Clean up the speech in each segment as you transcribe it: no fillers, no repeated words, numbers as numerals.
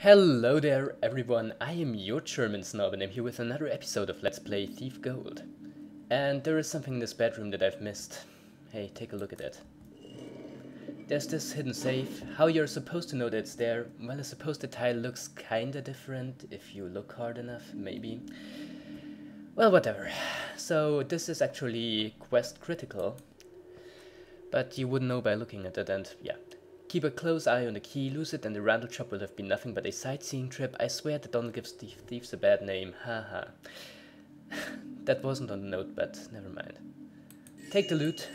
Hello there everyone, I am your German snob and I'm here with another episode of Let's Play Thief Gold. And there is something in this bedroom that I've missed. Hey, take a look at it. There's this hidden safe. How you're supposed to know that it's there? Well, I suppose the tile looks kinda different if you look hard enough, maybe. Well, whatever. So this is actually quest critical. But you wouldn't know by looking at it, and yeah. Keep a close eye on the key, lose it and the Randall shop will have been nothing but a sightseeing trip. I swear that Donald gives thieves a bad name, haha. That wasn't on the note, but never mind. Take the loot.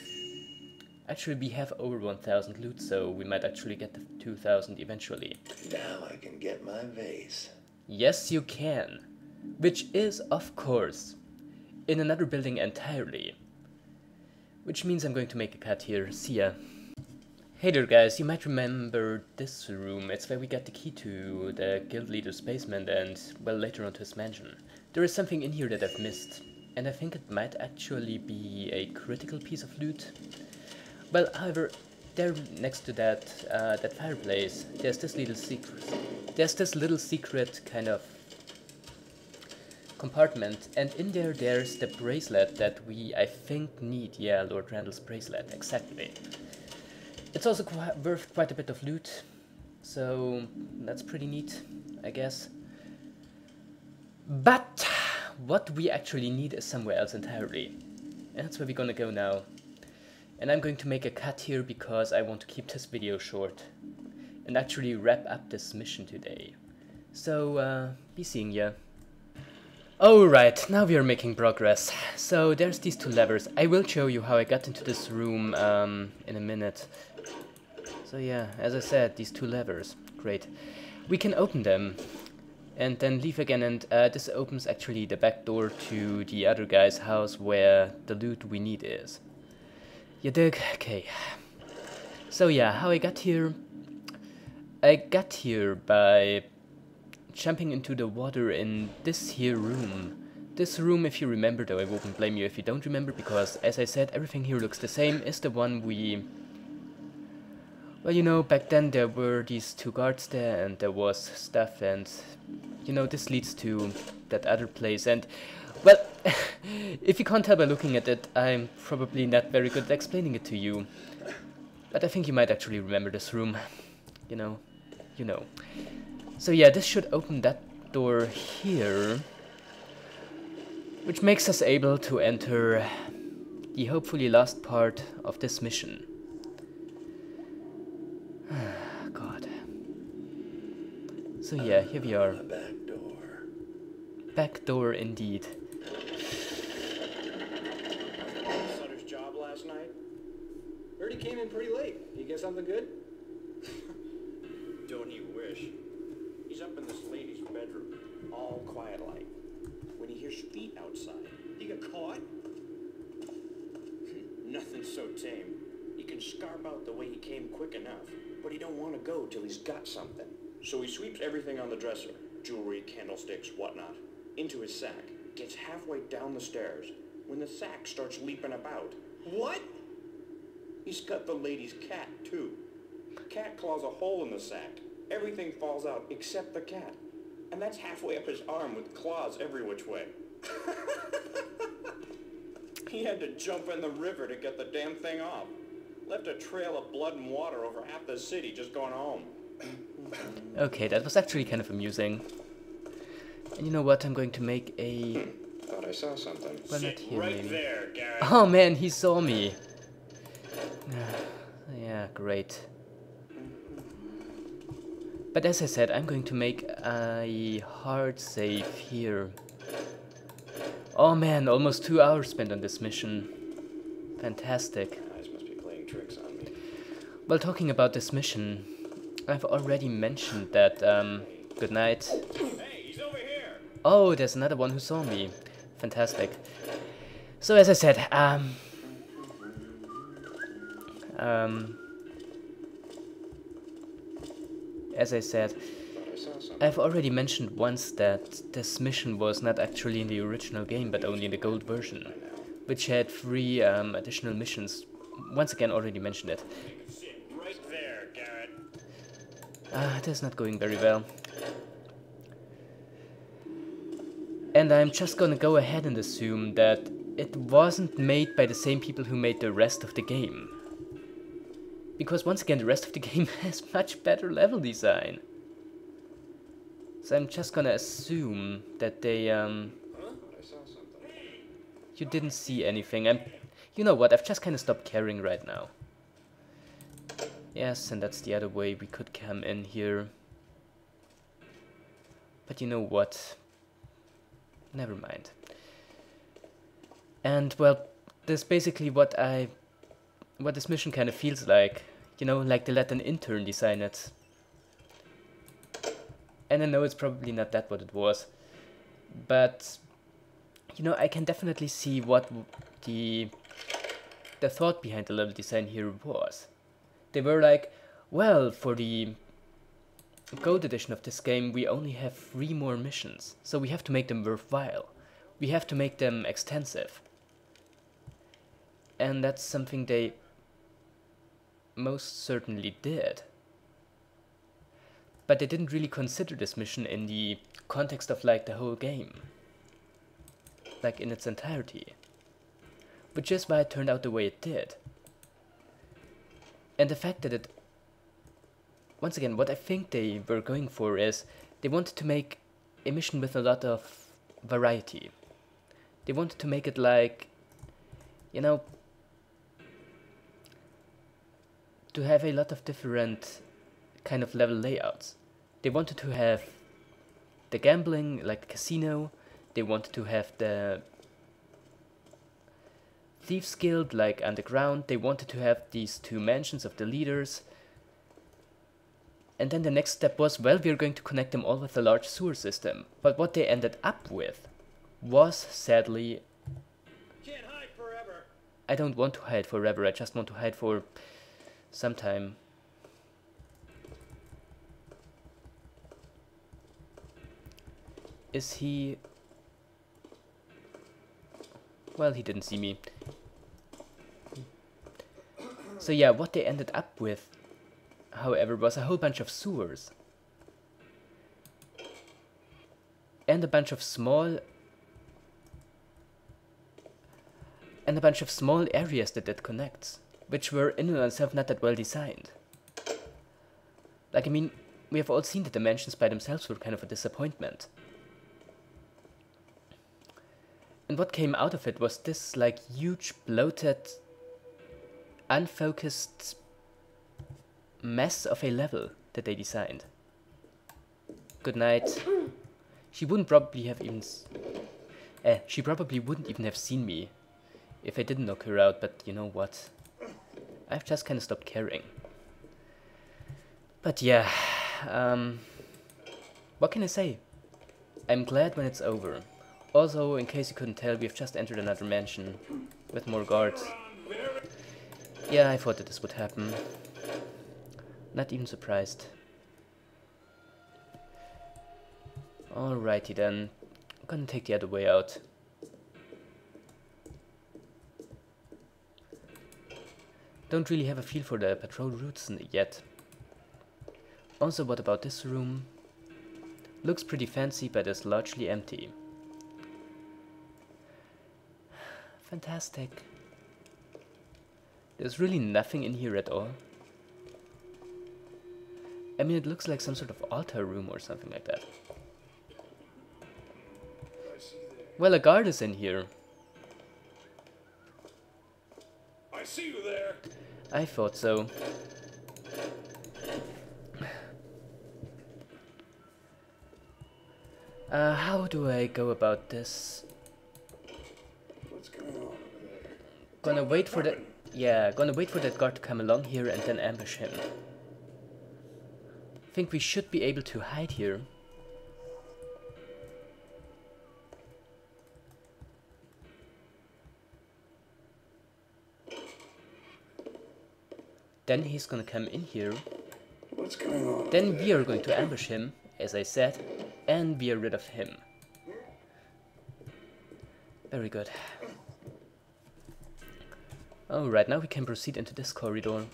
Actually, we have over 1000 loot, so we might actually get the 2000 eventually. Now I can get my vase. Yes, you can. Which is, of course, in another building entirely. Which means I'm going to make a cut here. See ya. Hey there guys, you might remember this room. It's where we got the key to the guild leader's basement and, well, later on to his mansion. There is something in here that I've missed, and I think it might actually be a critical piece of loot. Well, however, there next to that that fireplace, there's this little secret kind of compartment, and in there's the bracelet that we, I think, need. Yeah, Lord Randall's bracelet, exactly. It's also worth quite a bit of loot, so that's pretty neat, I guess. But what we actually need is somewhere else entirely. And that's where we're gonna go now. And I'm going to make a cut here because I want to keep this video short and actually wrap up this mission today. So, be seeing ya. Alright, now we are making progress. So there's these two levers. I will show you how I got into this room in a minute. So yeah, as I said, these two levers. Great. We can open them and then leave again, and this opens actually the back door to the other guy's house where the loot we need is. You dig? Okay. So yeah, how I got here? I got here by jumping into the water in this here room. This room, if you remember, though I wouldn't blame you if you don't remember, because as I said, everything here looks the same, is the one we... Well, you know, back then there were these two guards there and there was stuff, and, you know, this leads to that other place. And, well, if you can't tell by looking at it, I'm probably not very good at explaining it to you. But I think you might actually remember this room. You know. So yeah, this should open that door here, which makes us able to enter the hopefully last part of this mission. God. So yeah, here we are. Back door. Back door indeed. Sutter's job last night? Heard he came in pretty late. You get something good? Don't you wish? He's up in this lady's bedroom, all quiet like. When he hears feet outside, he got caught. Nothing so tame. He can scarp out the way he came quick enough, but he don't want to go till he's got something. So he sweeps everything on the dresser, jewelry, candlesticks, whatnot, into his sack, gets halfway down the stairs, when the sack starts leaping about. What? He's got the lady's cat, too. Cat claws a hole in the sack. Everything falls out except the cat. And that's halfway up his arm with claws every which way. He had to jump in the river to get the damn thing off. Left a trail of blood and water over half the city just going home. Okay, that was actually kind of amusing. And you know what, I'm going to make a... Thought I saw something. Well, not here, right maybe. there, Garrett. Oh man, he saw me. Yeah, great. But as I said, I'm going to make a hard save here. Oh man, almost 2 hours spent on this mission. Fantastic. Eyes must be playing tricks on me. Well, talking about this mission, I've already mentioned that, good night. Hey, he's over here! Oh, there's another one who saw me. Fantastic. So as I said, I've already mentioned once that this mission was not actually in the original game, but only in the gold version, which had 3 additional missions. Once again, already mentioned it. Right there, Garrett. That's not going very well. And I'm just gonna go ahead and assume that it wasn't made by the same people who made the rest of the game. Because once again, the rest of the game has much better level design. So I'm just gonna assume that they, I saw something. you didn't see anything. You know what, I've just kinda stopped caring right now. Yes, and that's the other way we could come in here. But you know what? Never mind. And well, that's basically what this mission kind of feels like. You know, like they let an intern design it. And I know it's probably not that what it was. But, you know, I can definitely see what the thought behind the level design here was. They were like, well, for the Gold edition of this game, we only have 3 more missions, so we have to make them worthwhile. We have to make them extensive. And that's something they most certainly did. But they didn't really consider this mission in the context of like the whole game. Like in its entirety. Which is why it turned out the way it did. And the fact that it... Once again, what I think they were going for is they wanted to make a mission with a lot of variety. They wanted to make it like, you know, to have a lot of different kind of level layouts. They wanted to have the gambling, like the casino. They wanted to have the Thieves Guild, like underground. They wanted to have these 2 mansions of the leaders. And then the next step was, well, we're going to connect them all with a large sewer system. But what they ended up with was, sadly... Can't hide forever. I don't want to hide forever, I just want to hide for some time. Is he... Well, he didn't see me. So yeah, what they ended up with, however, was a whole bunch of sewers. And a bunch of small... And a bunch of small areas that it connects, which were in and of themselves not that well designed. Like, I mean, we have all seen that the mansions by themselves were kind of a disappointment. And what came out of it was this, like, huge, bloated, unfocused mess of a level that they designed. Good night. She wouldn't probably have even... she probably wouldn't even have seen me if I didn't knock her out, but you know what? I've just kind of stopped caring. But yeah, what can I say? I'm glad when it's over. Also, in case you couldn't tell, we've just entered another mansion with more guards. Yeah, I thought that this would happen. Not even surprised. Alrighty then, I'm gonna take the other way out. Don't really have a feel for the patrol routes yet. Also, what about this room? Looks pretty fancy, but is largely empty. Fantastic. There's really nothing in here at all. I mean, it looks like some sort of altar room or something like that. Well, a guard is in here. I see you there. I thought so. How do I go about this? What's going on over there? Gonna wait for the... Yeah, gonna wait for that guard to come along here and then ambush him. Think we should be able to hide here. Then he's gonna come in here. What's going on? Then we are going to ambush him, as I said, and we are rid of him. Very good. Alright, now we can proceed into this corridor.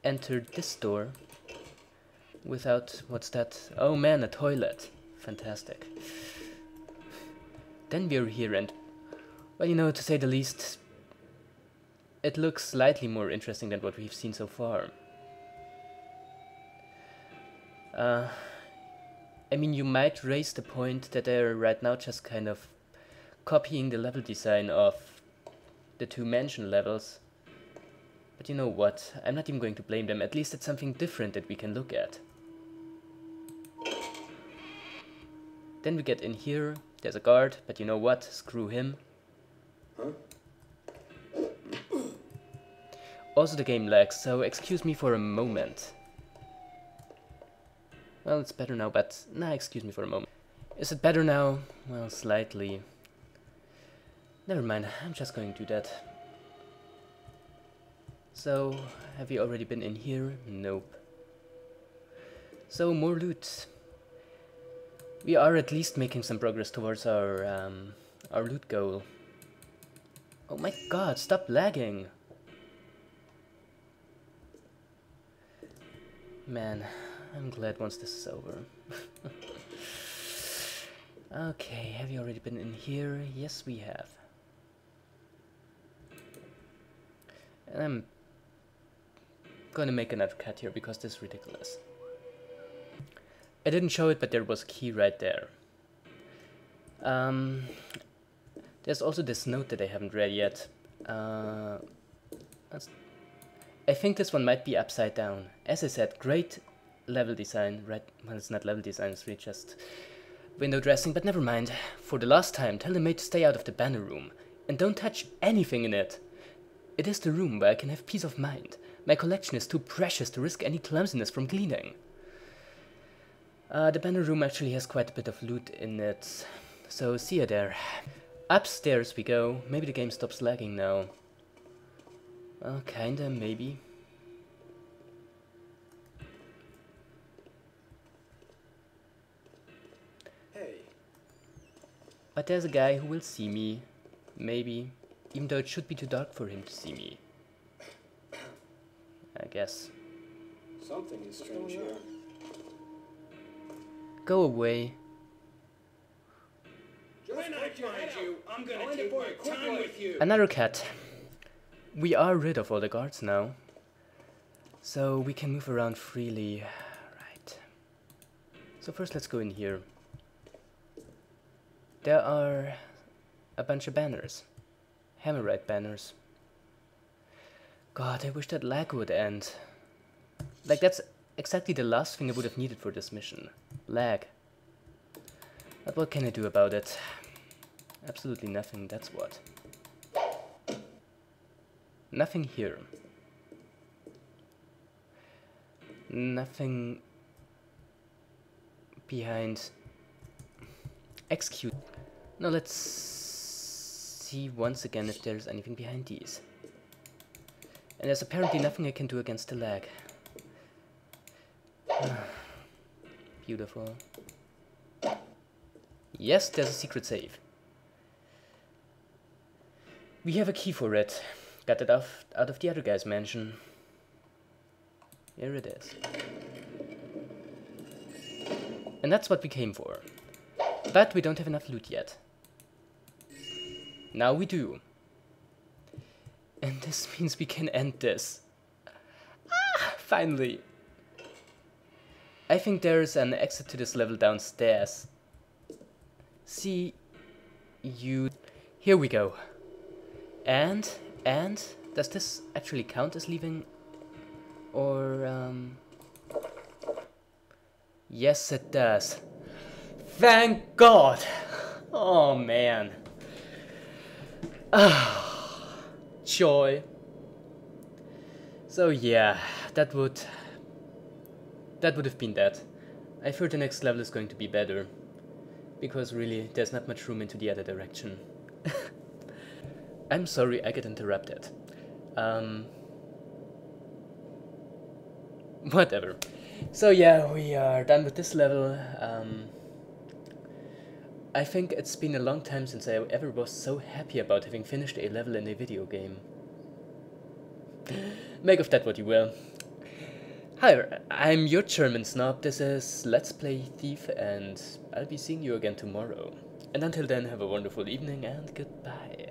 Enter this door. Without, what's that? Oh man, a toilet. Fantastic. Then we're here and, well, you know, to say the least, it looks slightly more interesting than what we've seen so far. I mean, you might raise the point that they're right now just kind of copying the level design of the two mansion levels. But you know what? I'm not even going to blame them. At least it's something different that we can look at. Then we get in here. There's a guard, but you know what? Screw him. Huh? Also the game lags, so excuse me for a moment. Well, it's better now, but nah, excuse me for a moment. Is it better now? Well, slightly. Never mind, I'm just going to do that. So, have you already been in here? Nope. So, more loot. We are at least making some progress towards our loot goal. Oh my god, stop lagging! Man, I'm glad once this is over. Okay, have you already been in here? Yes, we have. And I'm gonna make another cut here because this is ridiculous. I didn't show it, but there was a key right there. There's also this note that I haven't read yet. I think this one might be upside down. As I said, great level design, right? Well, it's not level design, it's really just window dressing, but never mind. For the last time, tell the maid to stay out of the banner room, and don't touch anything in it. It is the room where I can have peace of mind. My collection is too precious to risk any clumsiness from cleaning. The banner room actually has quite a bit of loot in it, so see you there. Upstairs we go. Maybe the game stops lagging now. Well, kinda, maybe. Hey. But there's a guy who will see me. Maybe. Even though it should be too dark for him to see me. I guess. Something is strange here. Go away. When I find you, I'm gonna take my time with you. Another cat. We are rid of all the guards now. So we can move around freely. Right. So first let's go in here. There are a bunch of banners. Hammerite banners. God, I wish that lag would end. Like, that's exactly the last thing I would have needed for this mission. Lag. But what can I do about it? Absolutely nothing, that's what. Nothing here. Nothing behind. Execute. Now let's see once again if there's anything behind these. And there's apparently nothing I can do against the lag. Beautiful. Yes, there's a secret safe. We have a key for it. Got it out of the other guy's mansion. Here it is. And that's what we came for. But we don't have enough loot yet. Now we do. And this means we can end this. Ah, finally. I think there's an exit to this level downstairs. See you. Here we go. And does this actually count as leaving? Or yes, it does. Thank God. Oh man. Ah, joy. So yeah, that would have been that. I fear the next level is going to be better. Because really, there's not much room into the other direction. I'm sorry I get interrupted. Whatever. So yeah, we are done with this level. I think it's been a long time since I ever was so happy about having finished a level in a video game. Make of that what you will. Hi, I'm your German snob. This is Let's Play Thief, and I'll be seeing you again tomorrow. And until then, have a wonderful evening and goodbye.